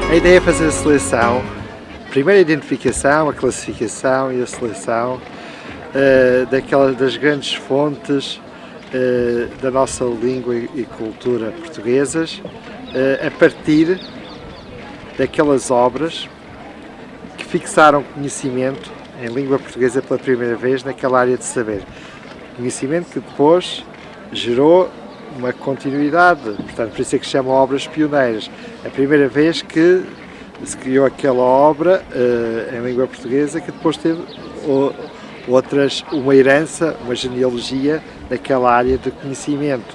A ideia é fazer a seleção, primeiro a identificação, a classificação e a seleção das grandes fontes da nossa língua e cultura portuguesas, a partir daquelas obras que fixaram conhecimento em língua portuguesa pela primeira vez naquela área de saber. Conhecimento que depois gerou uma continuidade, portanto, por isso é que se chamam obras pioneiras. A primeira vez que se criou aquela obra em língua portuguesa que depois teve uma herança, uma genealogia daquela área de conhecimento.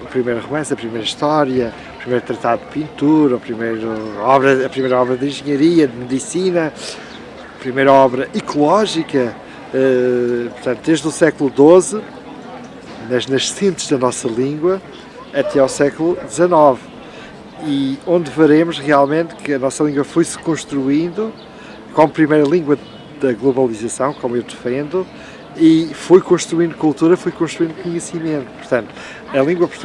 O primeiro romance, a primeira história, o primeiro tratado de pintura, a primeira obra de engenharia, de medicina, a primeira obra ecológica, portanto, desde o século XII, nas nascentes da nossa língua, até ao século XIX. E onde veremos realmente que a nossa língua foi-se construindo como primeira língua da globalização, como eu defendo, e foi construindo cultura, foi construindo conhecimento. Portanto,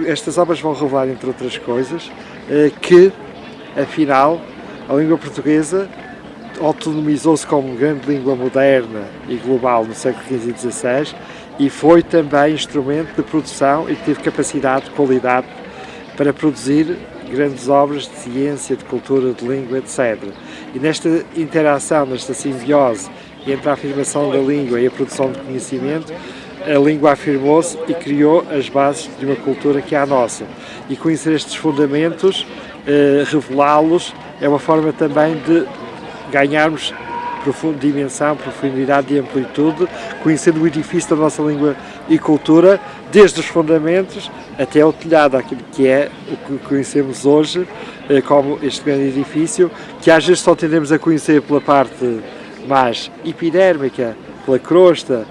estas obras vão revelar, entre outras coisas, que, afinal, a língua portuguesa autonomizou-se como grande língua moderna e global no século XV e XVI e foi também instrumento de produção e teve capacidade, qualidade para produzir grandes obras de ciência, de cultura, de língua, etc. E nesta interação, nesta simbiose entre a afirmação da língua e a produção de conhecimento, a língua afirmou-se e criou as bases de uma cultura que é a nossa. E conhecer estes fundamentos, revelá-los, é uma forma também de ganharmos dimensão, profundidade e amplitude, conhecendo o edifício da nossa língua e cultura, desde os fundamentos até ao telhado, aquilo que é o que conhecemos hoje como este grande edifício, que às vezes só tendemos a conhecer pela parte mais epidérmica, pela crosta,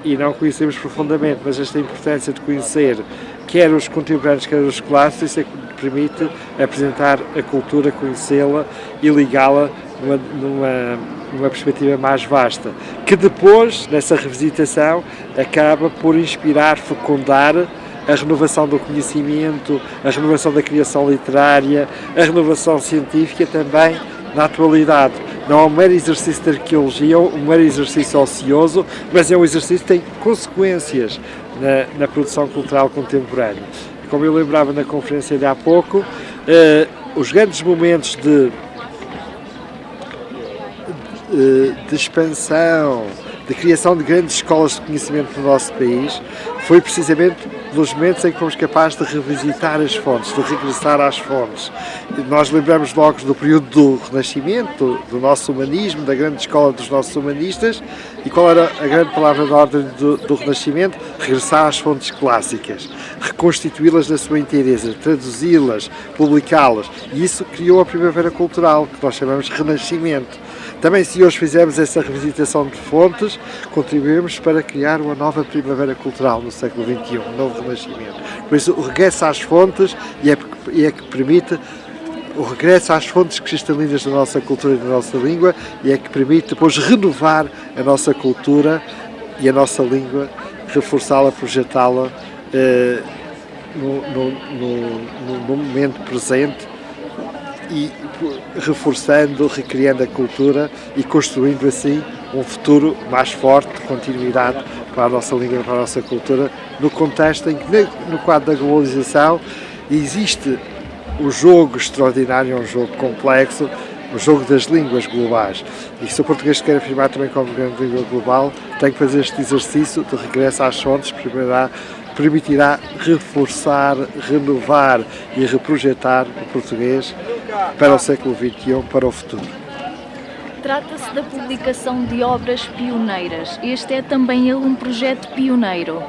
e não conhecemos profundamente, mas esta importância de conhecer quer os contemporâneos, quer os clássicos, isso é que permite apresentar a cultura, conhecê-la e ligá-la numa perspectiva mais vasta, que depois, nessa revisitação, acaba por inspirar, fecundar a renovação do conhecimento, a renovação da criação literária, a renovação científica também na atualidade. Não é um mero exercício de arqueologia, um mero exercício ocioso, mas é um exercício que tem consequências na produção cultural contemporânea. Como eu lembrava na conferência de há pouco, os grandes momentos de expansão, de criação de grandes escolas de conhecimento no nosso país, foi precisamente nos momentos em que fomos capazes de revisitar as fontes, de regressar às fontes. Nós lembramos logo do período do Renascimento, do nosso humanismo, da grande escola dos nossos humanistas, e qual era a grande palavra da ordem do Renascimento? Regressar às fontes clássicas, reconstituí-las na sua inteireza, traduzi-las, publicá-las, e isso criou a primavera cultural, que nós chamamos de Renascimento. Também, se hoje fizermos essa revisitação de fontes, contribuímos para criar uma nova primavera cultural no século XXI, um novo renascimento. Por isso, o regresso às fontes é que permite o regresso às fontes cristalinas da nossa cultura e da nossa língua e é que permite depois renovar a nossa cultura e a nossa língua, reforçá-la, projetá-la no momento presente e reforçando, recriando a cultura e construindo assim um futuro mais forte, de continuidade para a nossa língua e para a nossa cultura, no contexto em que, no quadro da globalização, existe o jogo extraordinário, um jogo complexo, o jogo das línguas globais. E se o português quer afirmar também como grande língua global, tem que fazer este exercício de regresso às fontes, permitirá reforçar, renovar e reprojetar o português para o século XXI, para o futuro. Trata-se da publicação de obras pioneiras. Este é também ele um projeto pioneiro.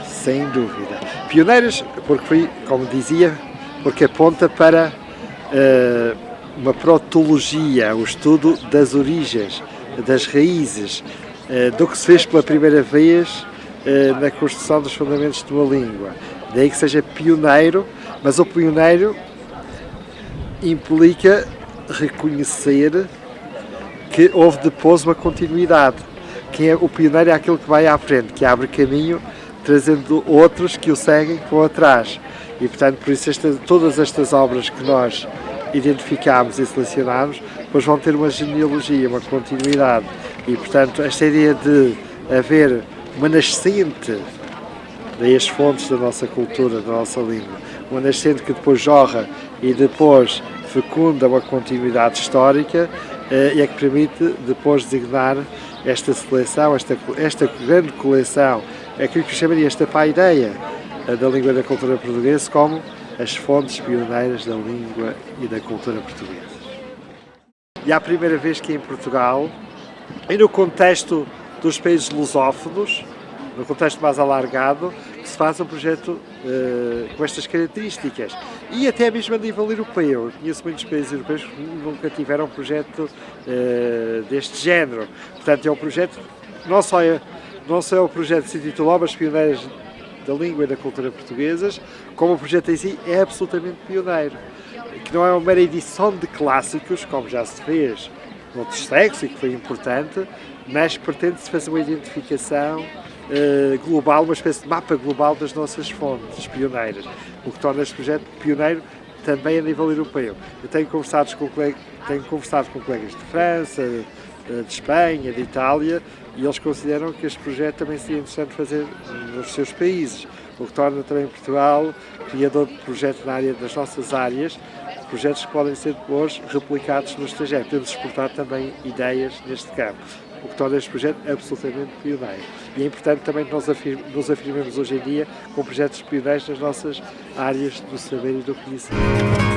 Sem dúvida. Pioneiras, porque foi, como dizia, porque aponta para uma protologia, o estudo das origens, das raízes, do que se fez pela primeira vez na construção dos fundamentos de uma língua. Daí que seja pioneiro, mas o pioneiro implica reconhecer que houve depois uma continuidade. Quem é o pioneiro é aquele que vai à frente, que abre caminho, trazendo outros que o seguem, que vão atrás. E, portanto, por isso todas estas obras que nós identificámos e selecionámos, depois vão ter uma genealogia, uma continuidade. E, portanto, esta ideia de haver uma nascente das fontes da nossa cultura, da nossa língua, uma nascente que depois jorra e depois fecunda uma continuidade histórica, é que permite depois designar esta seleção, esta grande coleção, aquilo que eu chamaria esta paideia da língua e da cultura portuguesa, como as fontes pioneiras da língua e da cultura portuguesa. E é a primeira vez que em Portugal, e no contexto dos países lusófonos, no contexto mais alargado, que se faz um projeto com estas características. E até mesmo a nível europeu. Eu conheço muitos países europeus que nunca tiveram um projeto deste género. Portanto, é um projeto, não só é o projeto que se intitula Obras Pioneiras da Língua e da Cultura Portuguesas, como o projeto em si é absolutamente pioneiro. Que não é uma mera edição de clássicos, como já se fez noutros séculos e que foi importante, mas pretende-se fazer uma identificação global, uma espécie de mapa global das nossas fontes pioneiras, o que torna este projeto pioneiro também a nível europeu. Eu tenho conversado com colegas de França, de Espanha, de Itália, e eles consideram que este projeto também seria interessante fazer nos seus países, o que torna também Portugal criador de projetos na área das nossas áreas, projetos que podem ser depois replicados no estrangeiro. Podemos exportar também ideias neste campo, o que torna este projeto absolutamente pioneiro. E é importante também que nos afirmemos hoje em dia com projetos pioneiros nas nossas áreas do saber e do conhecimento.